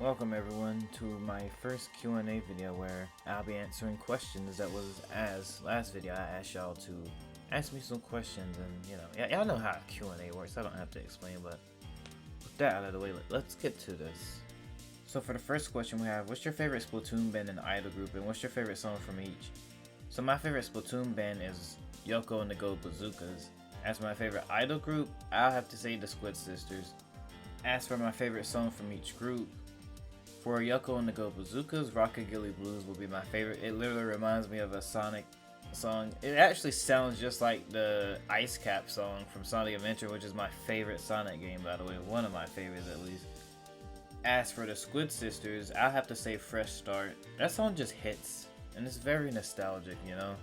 Welcome everyone to my first Q&A video where I'll be answering questions that was asked. Last video I asked y'all to ask me some questions, and y'all know how Q&A works. I don't have to explain, but with that out of the way, let's get to this. So for the first question we have, what's your favorite Splatoon band and idol group, and what's your favorite song from each? So my favorite Splatoon band is Yoko and the Go Bazookas. As my favorite idol group, I'll have to say the Squid Sisters. As for my favorite song from each group, for Yoko and the Go Bazookas, Rockagilly Blues will be my favorite. It literally reminds me of a Sonic song. It actually sounds just like the Ice Cap song from Sonic Adventure, which is my favorite Sonic game, by the way. One of my favorites, at least. As for the Squid Sisters, I'll have to say Fresh Start. That song just hits, and it's very nostalgic, you know?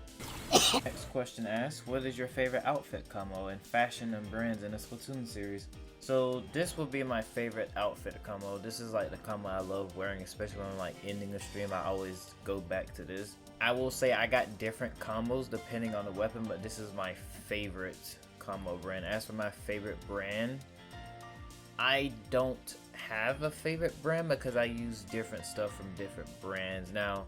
Next question asks, what is your favorite outfit combo in fashion and brands in the Splatoon series? So this will be my favorite outfit combo. This is like the combo I love wearing, especially when I'm like ending a stream. I always go back to this. I will say I got different combos depending on the weapon, but this is my favorite combo brand. As for my favorite brand, I don't have a favorite brand because I use different stuff from different brands. Now,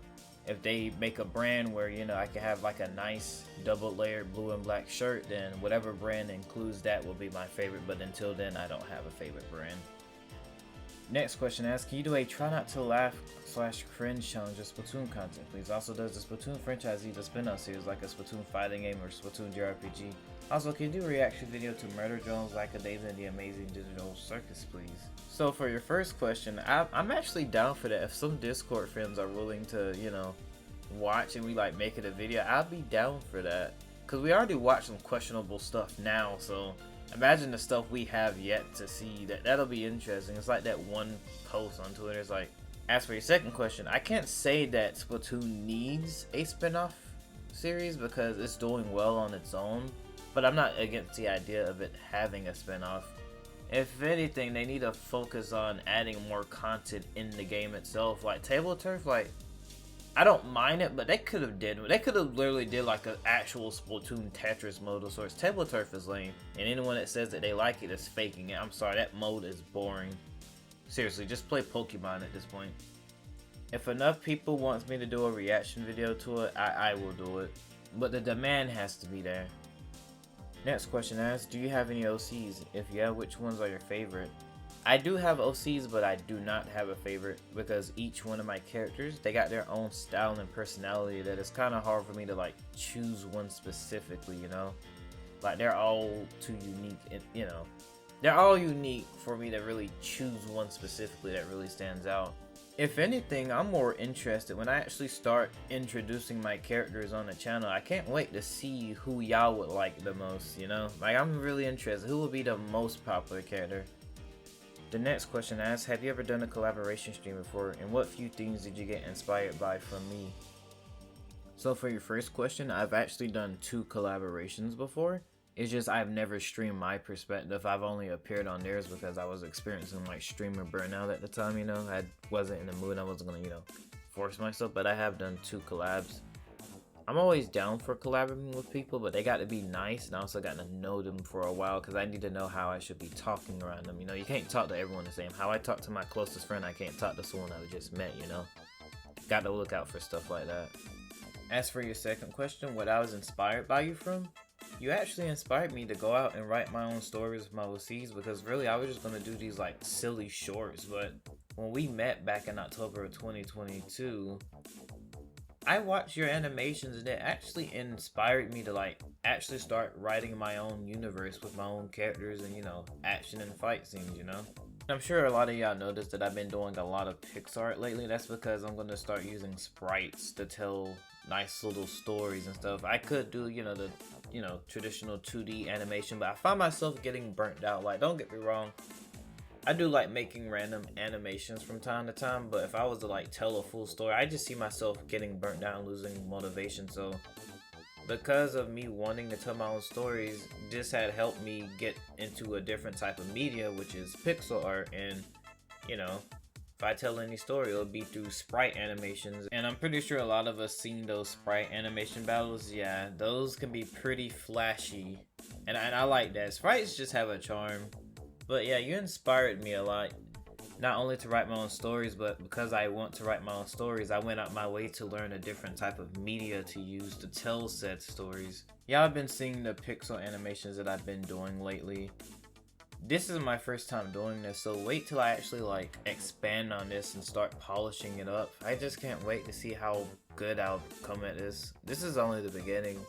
if they make a brand where, you know, I can have like a nice double layered blue and black shirt, then whatever brand includes that will be my favorite, but until then I don't have a favorite brand. Next question asks, can you do a try not to laugh / cringe challenge of Splatoon content please? Also, does the Splatoon franchise need a spin-off series like a Splatoon fighting game or Splatoon JRPG? Also, can you do a reaction video to Murder Drones, Lackadaisy, and the Amazing Digital Circus please? So for your first question, I'm actually down for that. If some Discord friends are willing to, you know, watch and we like make it a video, I'll be down for that. Cause we already watched some questionable stuff now, so imagine the stuff we have yet to see. That'll be interesting. It's like that one post on Twitter. It's like, as for your second question, I can't say that Splatoon needs a spin-off series because it's doing well on its own, but I'm not against the idea of it having a spin-off. If anything, they need to focus on adding more content in the game itself. Like Table Turf, like, I don't mind it, but they could have literally did like an actual Splatoon Tetris mode of sorts. Table Turf is lame, and anyone that says that they like it is faking it. I'm sorry, that mode is boring. Seriously, just play Pokemon at this point. If enough people wants me to do a reaction video to it, I will do it. But the demand has to be there. Next question asks, do you have any OCs? If yeah, which ones are your favorite? I do have OCs, but I do not have a favorite because each one of my characters, they got their own style and personality that it's kind of hard for me to like choose one specifically, you know? Like they're all too unique, and you know, they're all unique for me to really choose one specifically that really stands out. If anything, I'm more interested when I actually start introducing my characters on the channel. I can't wait to see who y'all would like the most, you know? Like, I'm really interested. Who will be the most popular character? The next question asks, have you ever done a collaboration stream before, and what few things did you get inspired by from me? So for your first question, I've actually done 2 collaborations before. It's just I've never streamed my perspective. I've only appeared on theirs because I was experiencing like streamer burnout at the time, you know. I wasn't in the mood. I wasn't gonna, you know, force myself, but I have done 2 collabs. I'm always down for collaborating with people, but they got to be nice, and I also got to know them for a while because I need to know how I should be talking around them. You know, you can't talk to everyone the same. How I talk to my closest friend, I can't talk to someone I just met, you know. Got to look out for stuff like that. As for your second question, what I was inspired by you from? You actually inspired me to go out and write my own stories with my OCs because really I was just going to do these like silly shorts, but when we met back in October of 2022, I watched your animations and it actually inspired me to like actually start writing my own universe with my own characters and, you know, action and fight scenes, you know. I'm sure a lot of y'all noticed that I've been doing a lot of pixel art lately. That's because I'm going to start using sprites to tell nice little stories and stuff. I could do, you know, the traditional 2D animation, but I find myself getting burnt out. Like, don't get me wrong, I do like making random animations from time to time, but if I was to like tell a full story, I just see myself getting burnt out and losing motivation. So because of me wanting to tell my own stories, this had helped me get into a different type of media, which is pixel art. And you know, if I tell any story, it'll be through sprite animations, and I'm pretty sure a lot of us seen those sprite animation battles. Yeah, those can be pretty flashy, and I like that. Sprites just have a charm. But yeah, you inspired me a lot. not only to write my own stories, but because I want to write my own stories, I went out my way to learn a different type of media to use to tell said stories. Y'all have been seeing the pixel animations that I've been doing lately. This is my first time doing this, so wait till I actually like expand on this and start polishing it up. I just can't wait to see how good I'll come at this. This is only the beginning.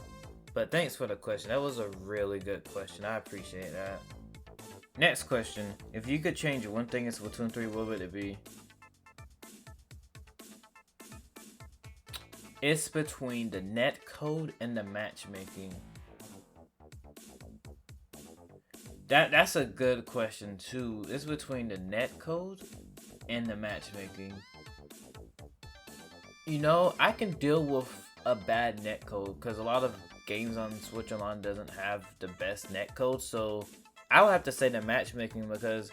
But thanks for the question. That was a really good question. I appreciate that. Next question. If you could change one thing in Splatoon 3, what would it be? It's between the netcode and the matchmaking. That's a good question too. It's between the netcode and the matchmaking. You know, I can deal with a bad netcode because a lot of games on Switch Online doesn't have the best netcode, so I would have to say the matchmaking, because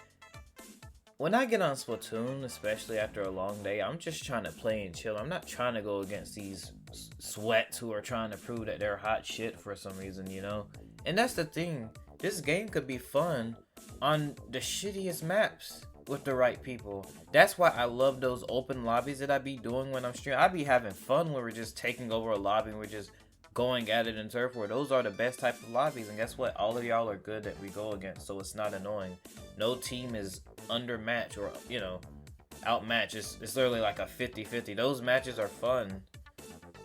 when I get on Splatoon, especially after a long day, I'm just trying to play and chill. I'm not trying to go against these sweats who are trying to prove that they're hot shit for some reason, you know? And that's the thing. This game could be fun on the shittiest maps with the right people. That's why I love those open lobbies that I be doing when I'm streaming. I be having fun when we're just taking over a lobby and we're just going at it in turf war. Those are the best type of lobbies, and guess what? All of y'all are good that we go against, so it's not annoying. No team is undermatched or, you know, outmatched. It's literally like a 50-50. Those matches are fun.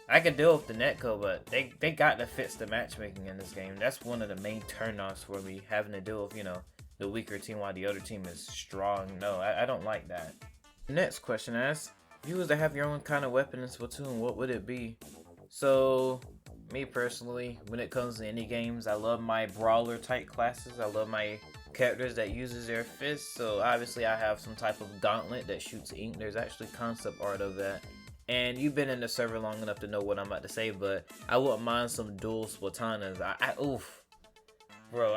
I can deal with the netcode, but they got to fix the matchmaking in this game. That's one of the main turn-offs for me, having to deal with, you know, the weaker team while the other team is strong. No, I don't like that. Next question asks, if you was to have your own kind of weapon in Splatoon, what would it be? So, me personally, when it comes to any games, I love my brawler type classes. I love my characters that uses their fists. So obviously I have some type of gauntlet that shoots ink. There's actually concept art of that. And you've been in the server long enough to know what I'm about to say, but I wouldn't mind some dual Splatanas. Oof. Bro,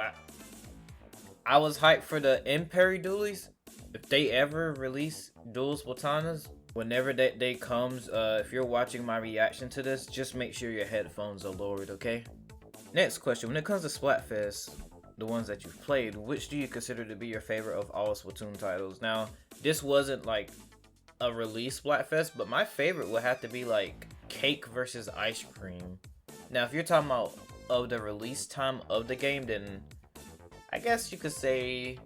I was hyped for the Imperi dualies. If they ever release dual Splatanas, whenever that day comes, if you're watching my reaction to this, just make sure your headphones are lowered, okay? Next question. When it comes to Splatfest, the ones that you've played, which do you consider to be your favorite of all Splatoon titles? Now, this wasn't like a release Splatfest, but my favorite would have to be like Cake versus Ice Cream. Now, if you're talking about of the release time of the game, then I guess you could say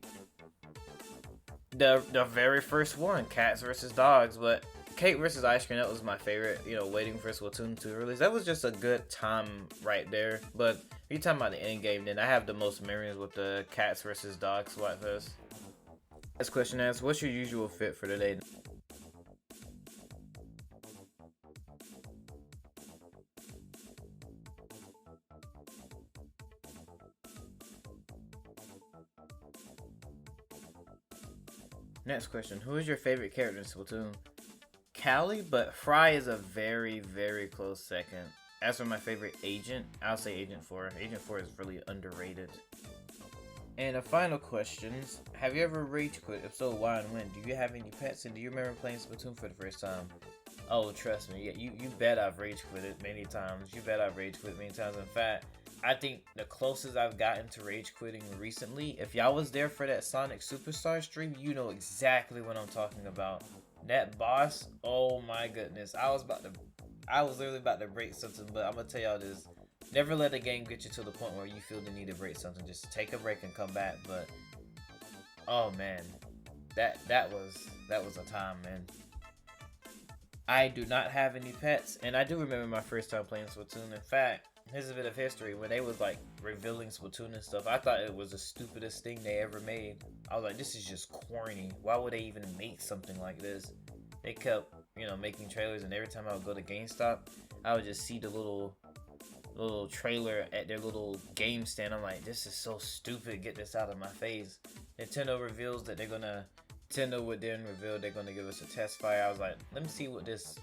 the very first one, Cats versus Dogs. But Cake versus Ice Cream, that was my favorite, you know, waiting for Splatoon 2 release. That was just a good time right there. But if you're talking about the end game, then I have the most memories with the Cats versus Dogs Splatfest. Next question asks, what's your usual fit for today? Next question, who is your favorite character in Splatoon? Callie, but Fry is a very, very close second. As for my favorite agent, I'll say Agent 4. Agent 4 is really underrated. And the final questions, have you ever rage quit? If so, why and when? Do you have any pets, and do you remember playing Splatoon for the first time? Oh, trust me, yeah, you bet I've rage quitted many times. You bet I've rage quit many times. In fact, I think the closest I've gotten to rage quitting recently, if y'all was there for that Sonic Superstar stream, you know exactly what I'm talking about. That boss, oh my goodness. I was literally about to break something, but I'm gonna tell y'all this. Never let a game get you to the point where you feel the need to break something. Just take a break and come back. But oh man, that was a time, man. I do not have any pets, and I do remember my first time playing Splatoon. In fact, here's a bit of history. When they was like revealing Splatoon and stuff, I thought it was the stupidest thing they ever made. I was like, this is just corny. Why would they even make something like this? They kept, you know, making trailers, and every time I would go to GameStop, I would just see the little trailer at their little game stand. I'm like, this is so stupid. Get this out of my face. Nintendo reveals that Nintendo would then reveal they're gonna give us a test fire. I was like, let me see what this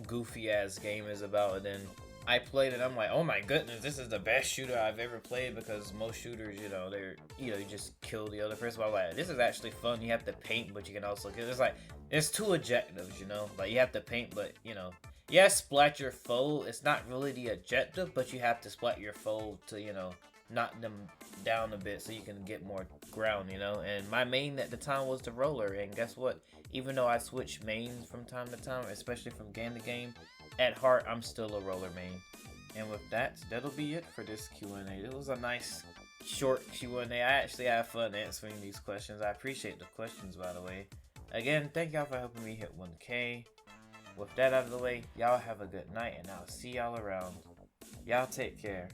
goofy ass game is about, and then I played it. I'm like, oh my goodness, this is the best shooter I've ever played, because most shooters, you just kill the other person. But I'm like, this is actually fun. You have to paint, but you can also kill. It's like, there's two objectives, like you have to paint, but yes, splat your foe. It's not really the objective, but you have to splat your foe to, knock them down a bit so you can get more ground, you know. And my main at the time was the roller, and guess what? Even though I switch mains from time to time, especially from game to game, at heart I'm still a roller main. And with that, that'll be it for this Q&A. It was a nice short Q&A. I actually had fun answering these questions. I appreciate the questions, by the way. Again, thank y'all for helping me hit 1K. With that out of the way, y'all have a good night, and I'll see y'all around. Y'all take care.